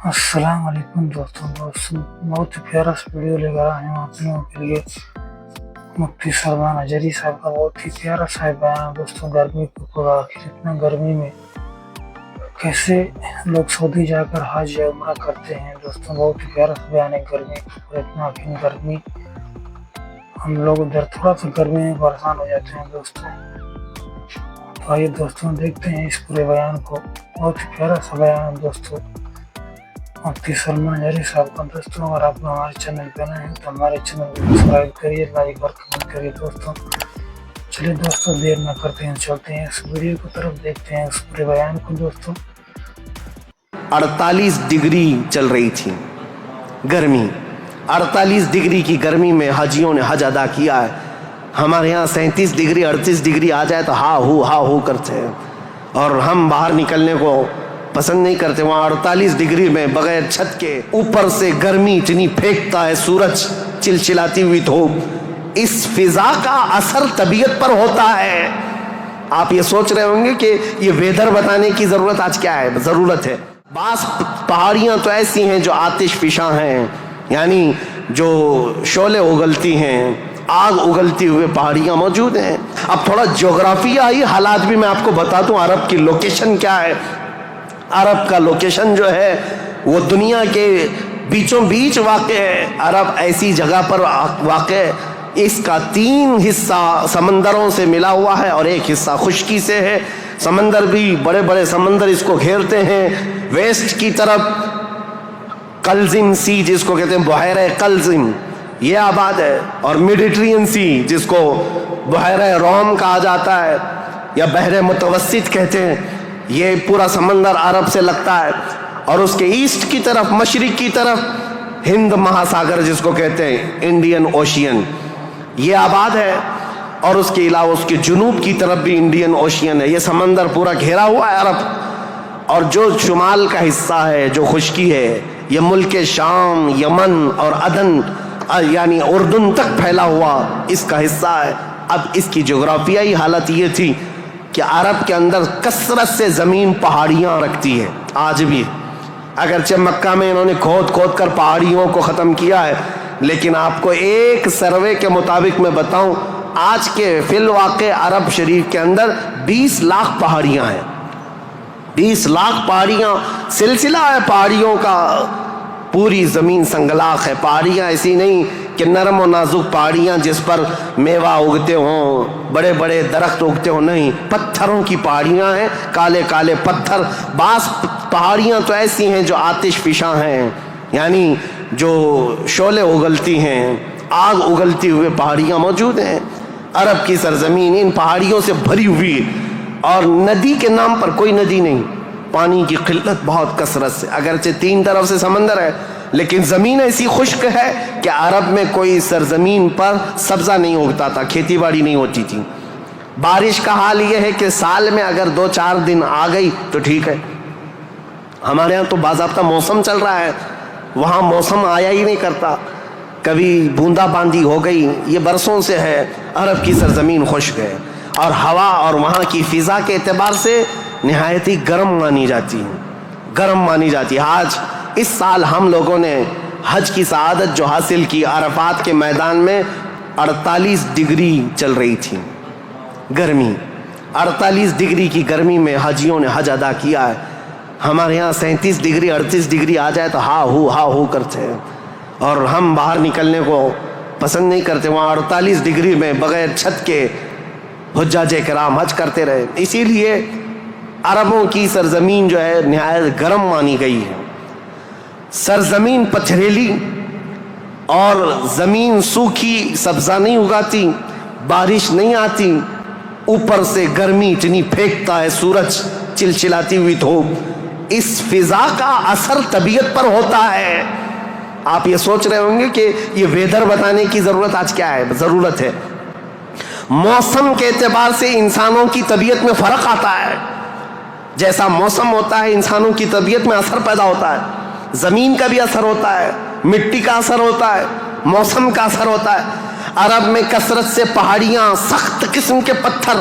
السلام علیکم دوستوں، بہت ہی پیارا سا ویڈیو لے کر آئے ہیں آپ لوگوں کے لیے۔ مفتی سلمان اجری صاحب کا بہت ہی پیارا سا بیان ہے دوستوں۔ گرمی کو پورا اتنا گرمی میں کیسے لوگ سعودی جا کر حج یا عمرہ کرتے ہیں دوستوں، بہت ہی پیارا سا بیان ہے۔ گرمی کو اتنا گرمی، ہم لوگ ادھر تھوڑا سا گرمی میں پریشان ہو جاتے ہیں دوستوں۔ تو آئیے دوستوں دیکھتے ہیں اس پورے بیان کو، بہت ہی پیارا سا بیان ہے دوستوں مفتی سلمان اجری صاحب کا۔ دوستوں اگر آپ ہمارے چینل پہ نئے ہیں تو ہمارے چینل کو سبسکرائب کریے، لائک اور کمنٹ کریے دوستوں۔ چلیے دوستوں دیر نہ کرتے ہیں، چلتے ہیں اس ویڈیو کی طرف، دیکھتے ہیں اس پورے بیان کو دوستوں۔ 48 ڈگری چل رہی تھی گرمی، 48 ڈگری کی گرمی میں حاجیوں نے حج ادا کیا ہے۔ ہمارے یہاں 37 ڈگری 38 ڈگری آ جائے تو ہا ہو کرتے ہیں، اور ہم باہر نکلنے کو پسند نہیں کرتے۔ وہاں 48 ڈگری میں بغیر چھت کے اوپر سے گرمی اتنی پھینکتا ہے، سورج چلچلاتی ہوئی دھوپ، اس فضا کا اثر طبیعت پر ہوتا ہے۔ آپ یہ سوچ رہے ہوں گے کہ یہ ویدر بتانے کی ضرورت آج کیا ہے؟ ضرورت ہے۔ بعض پہاڑیاں تو ایسی ہیں جو آتش فشاں ہیں، یعنی جو شعلے اگلتی ہیں، آگ اگلتی ہوئے پہاڑیاں موجود ہیں۔ اب تھوڑا جغرافیائی حالات بھی میں آپ کو بتا دوں، عرب کی لوکیشن کیا ہے۔ عرب کا لوکیشن جو ہے وہ دنیا کے بیچوں بیچ واقع ہے۔ عرب ایسی جگہ پر واقع ہے، اس کا 3 حصہ سمندروں سے ملا ہوا ہے اور 1 حصہ خشکی سے ہے۔ سمندر بھی بڑے بڑے سمندر اس کو گھیرتے ہیں۔ ویسٹ کی طرف قلزم سی جس کو کہتے ہیں بحیرہ قلزم، یہ آباد ہے، اور میڈیٹرین سی جس کو بحیرہ روم کہا جاتا ہے یا بحر متوسط کہتے ہیں، یہ پورا سمندر عرب سے لگتا ہے۔ اور اس کے ایسٹ کی طرف، مشرق کی طرف ہند مہاساگر جس کو کہتے ہیں انڈین اوشین، یہ آباد ہے۔ اور اس کے علاوہ اس کے جنوب کی طرف بھی انڈین اوشین ہے۔ یہ سمندر پورا گھیرا ہوا ہے عرب۔ اور جو شمال کا حصہ ہے، جو خشکی ہے، یہ ملک شام، یمن اور عدن یعنی اردن تک پھیلا ہوا اس کا حصہ ہے۔ اب اس کی جغرافیائی حالت یہ تھی کہ عرب کے اندر کثرت سے زمین پہاڑیاں رکھتی ہے آج بھی، اگرچہ مکہ میں انہوں نے کھود کر پہاڑیوں کو ختم کیا ہے، لیکن آپ کو ایک سروے کے مطابق میں بتاؤں، آج کے فی الواقع عرب شریف کے اندر 20 لاکھ پہاڑیاں ہیں۔ 20 لاکھ پہاڑیاں، سلسلہ ہے پہاڑیوں کا، پوری زمین سنگلاخ ہے۔ پہاڑیاں ایسی نہیں کہ نرم و نازک پہاڑیاں جس پر میوہ اگتے ہوں، بڑے بڑے درخت اگتے ہوں، نہیں، پتھروں کی پہاڑیاں ہیں، کالے کالے پتھر۔ بعض پہاڑیاں تو ایسی ہیں جو آتش فشاں ہیں، یعنی جو شعلے اگلتی ہیں، آگ اگلتی ہوئے پہاڑیاں موجود ہیں۔ عرب کی سرزمین ان پہاڑیوں سے بھری ہوئی، اور ندی کے نام پر کوئی ندی نہیں، پانی کی قلت بہت کثرت سے، اگرچہ 3 طرف سے سمندر ہے، لیکن زمین ایسی خشک ہے کہ عرب میں کوئی سرزمین پر سبزہ نہیں اگتا تھا، کھیتی باڑی نہیں ہوتی تھی۔ بارش کا حال یہ ہے کہ سال میں اگر 2-4 دن آ گئی تو ٹھیک ہے۔ ہمارے ہاں تو باضابطہ موسم چل رہا ہے، وہاں موسم آیا ہی نہیں کرتا، کبھی بوندا باندی ہو گئی، یہ برسوں سے ہے۔ عرب کی سرزمین خشک ہے، اور ہوا اور وہاں کی فضا کے اعتبار سے نہایت ہی گرم مانی جاتی ہے۔ آج اس سال ہم لوگوں نے حج کی سعادت جو حاصل کی، عرفات کے میدان میں 48 ڈگری چل رہی تھی گرمی، 48 ڈگری کی گرمی میں حاجیوں نے حج ادا کیا ہے۔ ہمارے یہاں 37 ڈگری 38 ڈگری آ جائے تو ہا ہو کرتے ہیں، اور ہم باہر نکلنے کو پسند نہیں کرتے۔ وہاں 48 ڈگری میں بغیر چھت کے حجاج کرام حج کرتے رہے۔ اسی لیے عربوں کی سرزمین جو ہے نہایت گرم مانی گئی ہے۔ سرزمین پتھریلی اور زمین سوکھی، سبزہ نہیں اگاتی، بارش نہیں آتی، اوپر سے گرمی اتنی پھینکتا ہے، سورج چلچلاتی ہوئی دھوپ، اس فضا کا اثر طبیعت پر ہوتا ہے۔ آپ یہ سوچ رہے ہوں گے کہ یہ ویدر بتانے کی ضرورت آج کیا ہے؟ ضرورت ہے۔ موسم کے اعتبار سے انسانوں کی طبیعت میں فرق آتا ہے۔ جیسا موسم ہوتا ہے انسانوں کی طبیعت میں اثر پیدا ہوتا ہے، زمین کا بھی اثر ہوتا ہے، مٹی کا اثر ہوتا ہے، موسم کا اثر ہوتا ہے۔ عرب میں کثرت سے پہاڑیاں، سخت قسم کے پتھر،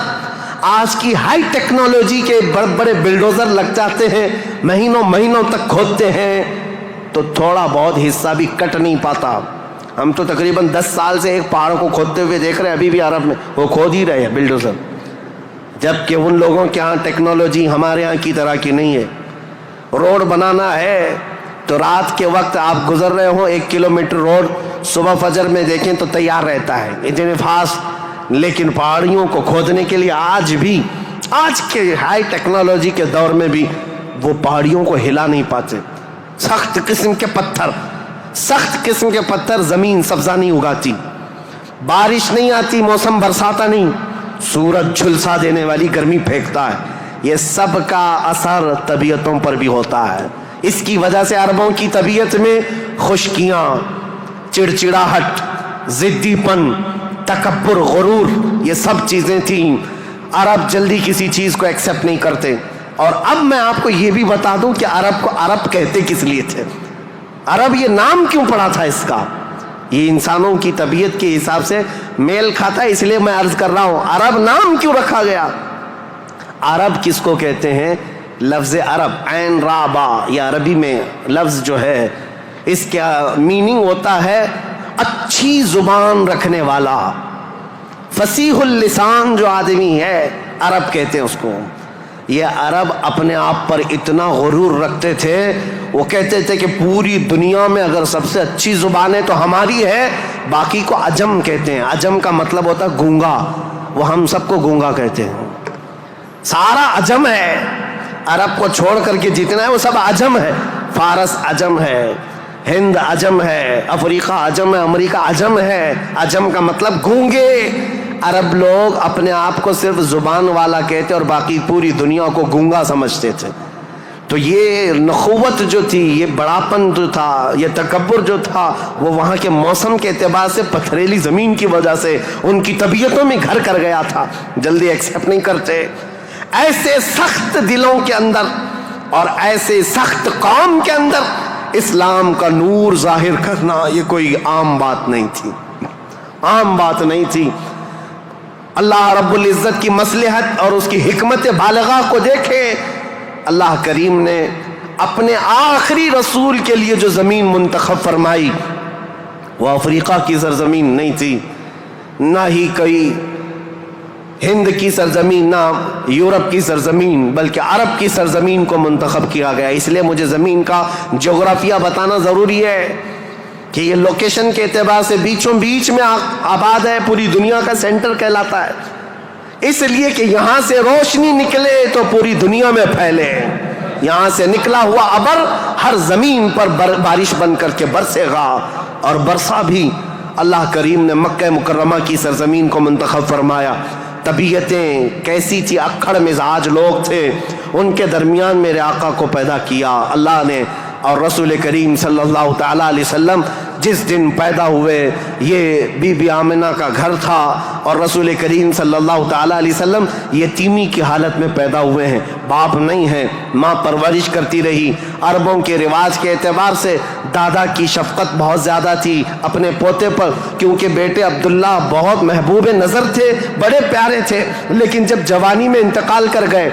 آج کی ہائی ٹیکنالوجی کے بڑے بڑے بلڈوزر لگ جاتے ہیں، مہینوں تک کھودتے ہیں، تو تھوڑا بہت حصہ بھی کٹ نہیں پاتا. ہم تو تقریباً 10 سال سے ایک پہاڑ کو کھودتے ہوئے دیکھ رہے ہیں, ابھی بھی عرب میں وہ کھود ہی رہے ہیں بلڈوزر, جبکہ ان لوگوں کے ہاں ٹیکنالوجی ہمارے یہاں کی طرح کی نہیں ہے. روڈ بنانا ہے تو رات کے وقت آپ گزر رہے ہوں 1 کلومیٹر روڈ, صبح فجر میں دیکھیں تو تیار رہتا ہے اتنے فاسٹ. لیکن پہاڑیوں کو کھودنے کے لیے آج بھی, آج کے ہائی ٹیکنالوجی کے دور میں بھی وہ پہاڑیوں کو ہلا نہیں پاتے. سخت قسم کے پتھر, سخت قسم کے پتھر, زمین سبزہ نہیں اگاتی, بارش نہیں آتی, موسم برساتا نہیں, سورج جھلسا دینے والی گرمی پھینکتا ہے. یہ سب کا اثر طبیعتوں پر بھی ہوتا ہے. اس کی وجہ سے عربوں کی طبیعت میں خشکیاں, چڑچڑاہٹ, ضدی پن, تکبر, غرور, یہ سب چیزیں تھیں. عرب جلدی کسی چیز کو ایکسیپٹ نہیں کرتے. اور اب میں آپ کو یہ بھی بتا دوں کہ عرب کو عرب کہتے کس لیے تھے, عرب یہ نام کیوں پڑا تھا اس کا. یہ انسانوں کی طبیعت کے حساب سے میل کھاتا ہے, اس لیے میں عرض کر رہا ہوں عرب نام کیوں رکھا گیا. عرب کس کو کہتے ہیں؟ لفظ عرب عین را با, یہ عربی میں لفظ جو ہے اس کا میننگ ہوتا ہے اچھی زبان رکھنے والا, فصیح اللسان جو آدمی ہے عرب کہتے ہیں اس کو. یہ عرب اپنے آپ پر اتنا غرور رکھتے تھے, وہ کہتے تھے کہ پوری دنیا میں اگر سب سے اچھی زبان ہے تو ہماری ہے, باقی کو عجم کہتے ہیں. عجم کا مطلب ہوتا ہے گونگا, وہ ہم سب کو گونگا کہتے ہیں. سارا عجم ہے, عرب کو چھوڑ کر کے جتنا ہے وہ سب عجم ہے. فارس عجم ہے, ہند عجم ہے, افریقہ عجم ہے, امریکہ عجم ہے. عجم کا مطلب گونگے. عرب لوگ اپنے آپ کو صرف زبان والا کہتے اور باقی پوری دنیا کو گونگا سمجھتے تھے. تو یہ نخوت جو تھی, یہ بڑاپن جو تھا, یہ تکبر جو تھا, وہ وہاں کے موسم کے اعتبار سے پتھریلی زمین کی وجہ سے ان کی طبیعتوں میں گھر کر گیا تھا, جلدی ایکسیپٹ نہیں کرتے. ایسے سخت دلوں کے اندر اور ایسے سخت قوم کے اندر اسلام کا نور ظاہر کرنا یہ کوئی عام بات نہیں تھی, عام بات نہیں تھی. اللہ رب العزت کی مصلحت اور اس کی حکمت بالغہ کو دیکھیں. اللہ کریم نے اپنے آخری رسول کے لیے جو زمین منتخب فرمائی وہ افریقہ کی سرزمین نہیں تھی, نہ ہی کوئی ہند کی سرزمین, نہ یورپ کی سرزمین, بلکہ عرب کی سرزمین کو منتخب کیا گیا. اس لیے مجھے زمین کا جغرافیہ بتانا ضروری ہے کہ یہ لوکیشن کے اعتبار سے بیچوں بیچ میں آباد ہے, پوری دنیا کا سینٹر کہلاتا ہے. اس لیے کہ یہاں سے روشنی نکلے تو پوری دنیا میں پھیلے. یہاں سے نکلا ہوا ابر ہر زمین پر بارش بن کر کے برسے گا, اور برسا بھی. اللہ کریم نے مکہ مکرمہ کی سرزمین کو منتخب فرمایا. طبیعتیں کیسی تھی, اکھڑ مزاج لوگ تھے, ان کے درمیان میرے آقا کو پیدا کیا اللہ نے. اور رسول کریم صلی اللہ تعالیٰ علیہ وسلم جس دن پیدا ہوئے یہ بی بی آمنہ کا گھر تھا, اور رسول کریم صلی اللہ تعالیٰ علیہ وسلم یتیمی کی حالت میں پیدا ہوئے ہیں, باپ نہیں ہیں, ماں پرورش کرتی رہی. عربوں کے رواج کے اعتبار سے دادا کی شفقت بہت زیادہ تھی اپنے پوتے پر, کیونکہ بیٹے عبداللہ بہت محبوب نظر تھے, بڑے پیارے تھے, لیکن جب جوانی میں انتقال کر گئے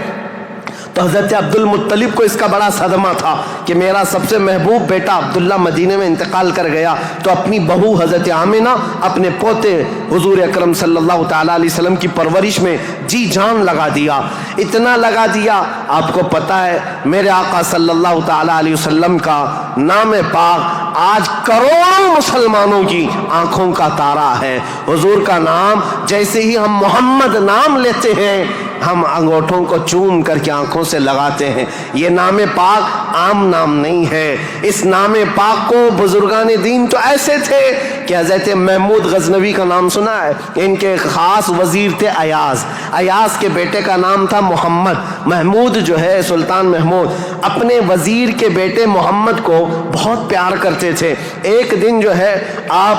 تو حضرت عبد المطلب کو اس کا بڑا صدمہ تھا کہ میرا سب سے محبوب بیٹا عبداللہ مدینے میں انتقال کر گیا. تو اپنی بہو حضرت آمنہ اپنے پوتے حضور اکرم صلی اللہ تعالیٰ علیہ وسلم کی پرورش میں جی جان لگا دیا. اتنا لگا دیا, آپ کو پتہ ہے میرے آقا صلی اللہ تعالیٰ علیہ وسلم کا نام پاک آج کروڑوں مسلمانوں کی آنکھوں کا تارا ہے. حضور کا نام جیسے ہی ہم محمد نام لیتے ہیں ہم انگوٹھوں کو چوم کر کے آنکھوں سے لگاتے ہیں. یہ نام پاک عام نام نہیں ہے. اس نام پاک کو بزرگان دین تو ایسے تھے کہ حضرت محمود غزنوی کا نام سنا ہے, ان کے خاص وزیر تھے ایاز. ایاز کے بیٹے کا نام تھا محمد. محمود جو ہے سلطان محمود اپنے وزیر کے بیٹے محمد کو بہت پیار کرتے تھے. ایک دن جو ہے آپ